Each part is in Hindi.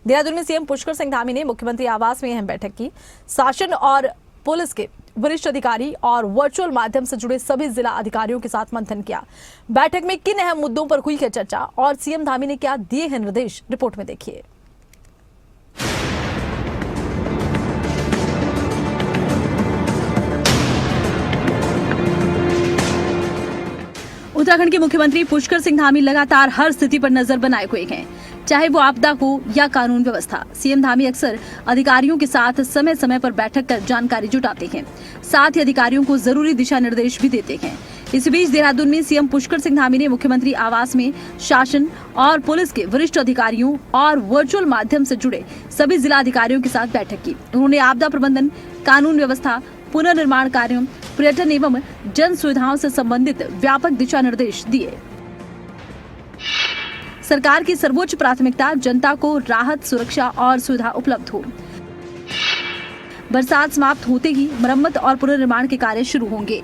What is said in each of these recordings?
देहरादून में सीएम पुष्कर सिंह धामी ने मुख्यमंत्री आवास में अहम बैठक की। शासन और पुलिस के वरिष्ठ अधिकारी और वर्चुअल माध्यम से जुड़े सभी जिला अधिकारियों के साथ मंथन किया। बैठक में किन अहम मुद्दों पर हुई है चर्चा और सीएम धामी ने क्या दिए हैं निर्देश, रिपोर्ट में देखिए। उत्तराखंड के मुख्यमंत्री पुष्कर सिंह धामी लगातार हर स्थिति पर नजर बनाए हुए हैं, चाहे वो आपदा हो या कानून व्यवस्था। सीएम धामी अक्सर अधिकारियों के साथ समय समय पर बैठक कर जानकारी जुटाते हैं, साथ ही अधिकारियों को जरूरी दिशा निर्देश भी देते हैं। इस बीच देहरादून में सीएम पुष्कर सिंह धामी ने मुख्यमंत्री आवास में शासन और पुलिस के वरिष्ठ अधिकारियों और वर्चुअल माध्यम से जुड़े सभी जिला अधिकारियों के साथ बैठक की। उन्होंने आपदा प्रबंधन, कानून व्यवस्था, पुनर्निर्माण कार्यों, पर्यटन एवं जन सुविधाओं से संबंधित व्यापक दिशा निर्देश दिए। सरकार की सर्वोच्च प्राथमिकता जनता को राहत, सुरक्षा और सुविधा उपलब्ध हो। बरसात समाप्त होते ही मरम्मत और पुनर्निर्माण के कार्य शुरू होंगे।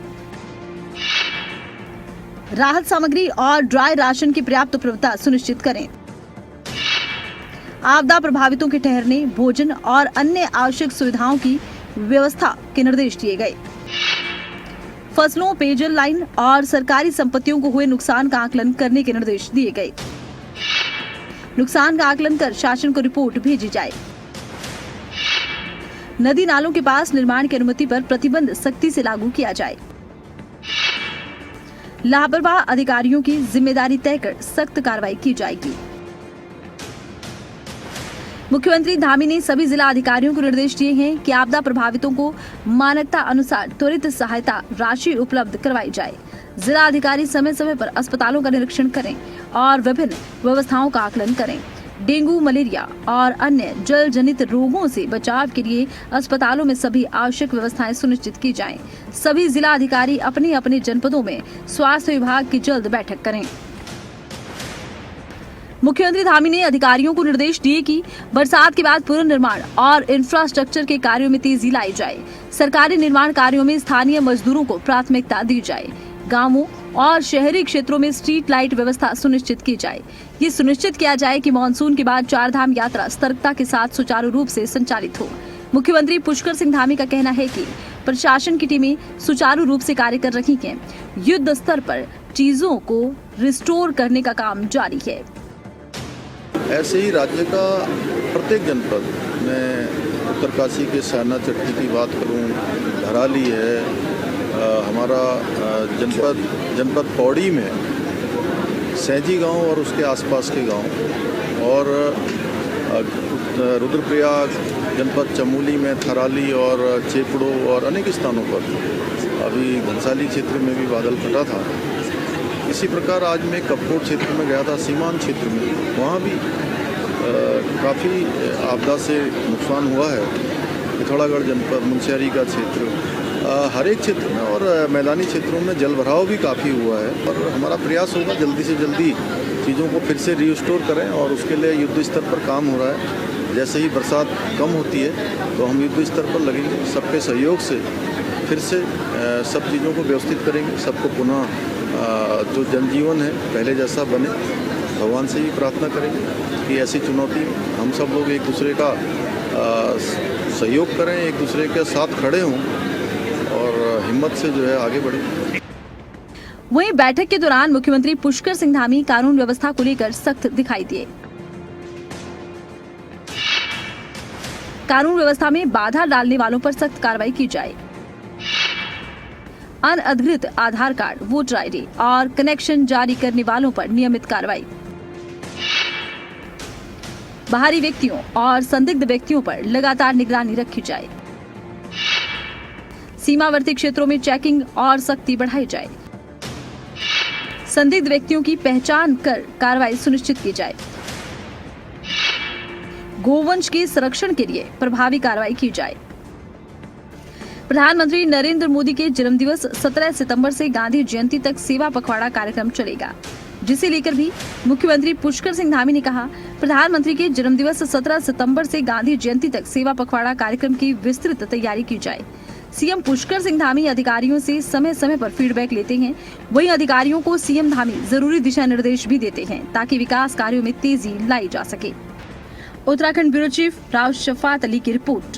राहत सामग्री और ड्राई राशन की पर्याप्त उपलब्धता सुनिश्चित करें। आपदा प्रभावितों के ठहरने, भोजन और अन्य आवश्यक सुविधाओं की व्यवस्था के निर्देश दिए गए। फसलों, पेयजल लाइन और सरकारी संपत्तियों को हुए नुकसान का आकलन करने के निर्देश दिए गए। नुकसान का आकलन कर शासन को रिपोर्ट भेजी जाए। नदी नालों के पास निर्माण की अनुमति पर प्रतिबंध सख्ती से लागू किया जाए। लापरवाह अधिकारियों की जिम्मेदारी तय कर सख्त कार्रवाई की जाएगी। मुख्यमंत्री धामी ने सभी जिला अधिकारियों को निर्देश दिए हैं कि आपदा प्रभावितों को मानकता अनुसार त्वरित सहायता राशि उपलब्ध करवाई जाए। जिला अधिकारी समय समय पर अस्पतालों का निरीक्षण करें और विभिन्न व्यवस्थाओं का आकलन करें। डेंगू, मलेरिया और अन्य जल जनित रोगों से बचाव के लिए अस्पतालों में सभी आवश्यक व्यवस्थाएं सुनिश्चित की जाएं। सभी जिला अधिकारी अपने अपने जनपदों में स्वास्थ्य विभाग की जल्द बैठक करें। मुख्यमंत्री धामी ने अधिकारियों को निर्देश दिए कि बरसात के बाद पुनर्निर्माण और इंफ्रास्ट्रक्चर के कार्यों में तेजी लाई जाए। सरकारी निर्माण कार्यों में स्थानीय मजदूरों को प्राथमिकता दी जाए। गांवों और शहरी क्षेत्रों में स्ट्रीट लाइट व्यवस्था सुनिश्चित की जाए। ये सुनिश्चित किया जाए कि मानसून के बाद चारधाम यात्रा सतर्कता के साथ सुचारू रूप से संचालित हो। मुख्यमंत्री पुष्कर सिंह धामी का कहना है कि प्रशासन की टीमें सुचारू रूप से कार्य कर रही हैं। युद्ध स्तर पर चीजों को रिस्टोर करने का काम जारी है। ऐसे ही राज्य का प्रत्येक जनपद में उत्तरकाशी के सैना चट्टी की बात करूं, धराली है, हमारा जनपद पौड़ी में सैजी गांव और उसके आसपास के गांव, और रुद्रप्रयाग जनपद चमोली में थराली और चेपड़ो और अनेक स्थानों पर, अभी घनसाली क्षेत्र में भी बादल फटा था। इसी प्रकार आज मैं कपकोट क्षेत्र में गया था, सीमांत क्षेत्र में, वहाँ भी काफ़ी आपदा से नुकसान हुआ है। पिथौरागढ़ जनपद, मुनस्यारी का क्षेत्र, हर एक क्षेत्र में और मैदानी क्षेत्रों में जल भराव भी काफ़ी हुआ है। और हमारा प्रयास होगा जल्दी से जल्दी चीज़ों को फिर से रीस्टोर करें, और उसके लिए युद्ध स्तर पर काम हो रहा है। जैसे ही बरसात कम होती है तो हम युद्ध स्तर पर लगेंगे, सबके सहयोग से फिर से सब चीज़ों को व्यवस्थित करेंगे। सबको पुनः जो जनजीवन है पहले जैसा बने, भगवान से ही प्रार्थना करेंगे कि ऐसी चुनौती हम सब लोग एक दूसरे का सहयोग करें, एक दूसरे के साथ खड़े हों और हिम्मत से जो है आगे बढ़ें। वहीं बैठक के दौरान मुख्यमंत्री पुष्कर सिंह धामी कानून व्यवस्था को लेकर सख्त दिखाई दिए। कानून व्यवस्था में बाधा डालने वालों पर सख्त कार्रवाई की जाए। अनअधिकृत आधार कार्ड, वोटर आईडी और कनेक्शन जारी करने वालों पर नियमित कार्रवाई। बाहरी व्यक्तियों और संदिग्ध व्यक्तियों पर लगातार निगरानी रखी जाए। सीमावर्ती क्षेत्रों में चेकिंग और सख्ती बढ़ाई जाए। संदिग्ध व्यक्तियों की पहचान कर कार्रवाई सुनिश्चित की जाए। गोवंश के संरक्षण के लिए प्रभावी कार्रवाई की जाए। प्रधानमंत्री नरेंद्र मोदी के जन्मदिवस 17 सितंबर से गांधी जयंती तक सेवा पखवाड़ा कार्यक्रम चलेगा, जिसे लेकर भी मुख्यमंत्री पुष्कर सिंह धामी ने कहा, प्रधानमंत्री के जन्मदिवस 17 सितंबर से गांधी जयंती तक सेवा पखवाड़ा कार्यक्रम की विस्तृत तैयारी की जाए। सीएम पुष्कर सिंह धामी अधिकारियों से समय समय पर फीडबैक लेते हैं। वहीं अधिकारियों को सीएम धामी जरूरी दिशा निर्देश भी देते हैं ताकि विकास कार्यों में तेजी लाई जा सके। उत्तराखंड ब्यूरो चीफ राव शफात अली की रिपोर्ट।